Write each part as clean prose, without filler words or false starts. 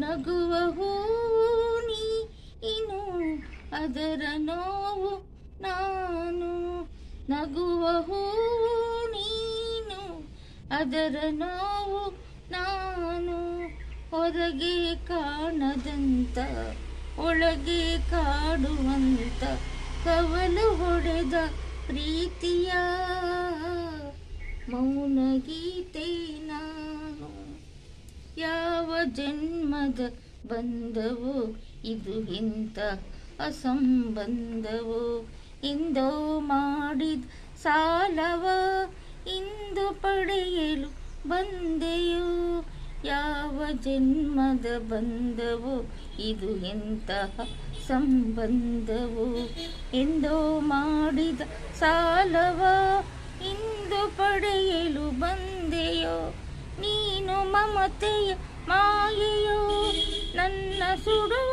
ನಗುವ ಹೂ ನೀನು ಅದರ ನೋವು ನಾನು. ನಗುವ ಹೂ ನೀನು ಅದರ ನೋವು ನಾನು. ಹೊರಗೆ ಕಾಣದಂತ ಒಳಗೆ ಕಾಡುವಂತ ಕವಲು ಹೊಡೆದ ಪ್ರೀತಿಯ ಮೌನ ಗೀತೆ ನಾನು. ಯಾವ ಜನ್ಮದ ಬಂದವೋ ಇದು ಇಂಥ ಅಸಂಬಂಧವೋ. ಇಂದೋ ಮಾಡಿದ ಸಾಲವ ಇಂದು ಪಡೆಯಲು ಬಂದೆಯೋ. ಯಾವ ಜನ್ಮದ ಬಂದವೋ ಇದು ಎಂತಹ ಸಂಬಂಧವೋ. ಎಂದೋ ಮಾಡಿದ ಸಾಲವ ಇಂದು ಪಡೆಯಲು ಬಂದೆಯೋ. ನೀನು ಮಮತೆಯ ಮಾಯೆಯೋ ನನ್ನ ಸುಡುವ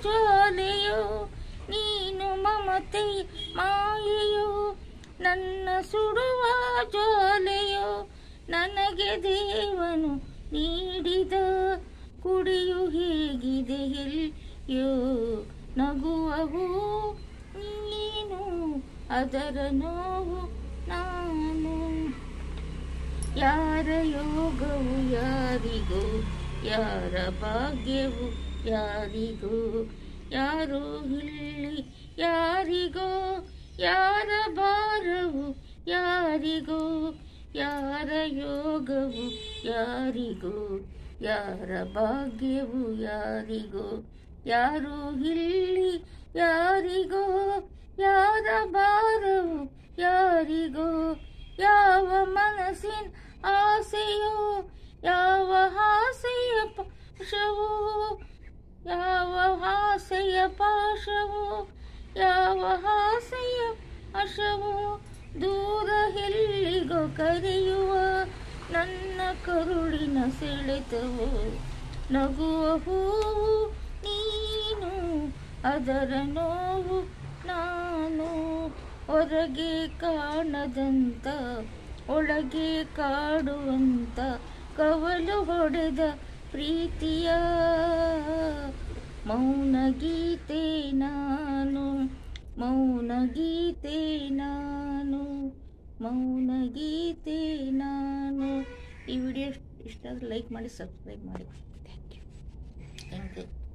ಜ್ವಾಲೆಯೋ. ನೀನು ಮಮತೆಯ ಮಾಯೆಯೋ ನನ್ನ ಸುಡುವ ಜ್ವಾಲೆಯೋ. ನನಗೆ ದೇವನು ನೀಡಿದ ಕುಡಿಯು ಹೇಗಿದೆ ಎಲ್ಲಿಯೋ. ನಗುವ ಹೂ ನೀನು ಅದರ ನೋವು ನಾನು. ಯಾರ ಯೋಗವು ಯಾರಿಗೋ ಯಾರ ಭಾಗ್ಯವು ಯಾರಿಗೋ. ಯಾರೋ ಇಲ್ಲಿ ಯಾರಿಗೋ ಯಾರ ಭಾರವು ಯಾರಿಗೋ. ಯಾರ ಯೋಗವು ಯಾರಿಗೋ ಯಾರ ಭಾಗ್ಯವು ಯಾರಿಗೋ. ಯಾರೋ ಇಲ್ಲಿ ಯಾರಿಗೋ ಯಾರ ಭಾರವು ಯಾರಿಗೋ. ಯಾವ ಮನಸ್ಸಿನ ಆಸೆಯೋ ಯಾವ ಆಸೆಯ ಪಾಶವೋ. ಯಾವ ಆಸೆಯ ಪಾಶವೋ ಯಾವ ಆಸೆಯ ಪಾಶವೋ. ದೂರ ಎಲ್ಲಿಗೋ ಕರೆಯುವ ನನ್ನ ಕರುಳಿನ ಸೆಳೆತವೋ. ನಗುವ ಹೂವು ನೀನು ಅದರ ನೋವು ನಾನು. ಹೊರಗೆ ಕಾಣದಂತ ಒಳಗೆ ಕಾಡುವಂತ ಕವಲು ಹೊಡೆದ ಪ್ರೀತಿಯ ಮೌನ ಗೀತೆ ನಾನು. ಮೌನ ಗೀತೆ ನಾನು. ಮೌನ ಗೀತೆ ನಾನು. ಈ ವಿಡಿಯೋ ಇಷ್ಟ ಲೈಕ್ ಮಾಡಿ ಸಬ್ಸ್ಕ್ರೈಬ್ ಮಾಡಿ. Thank you.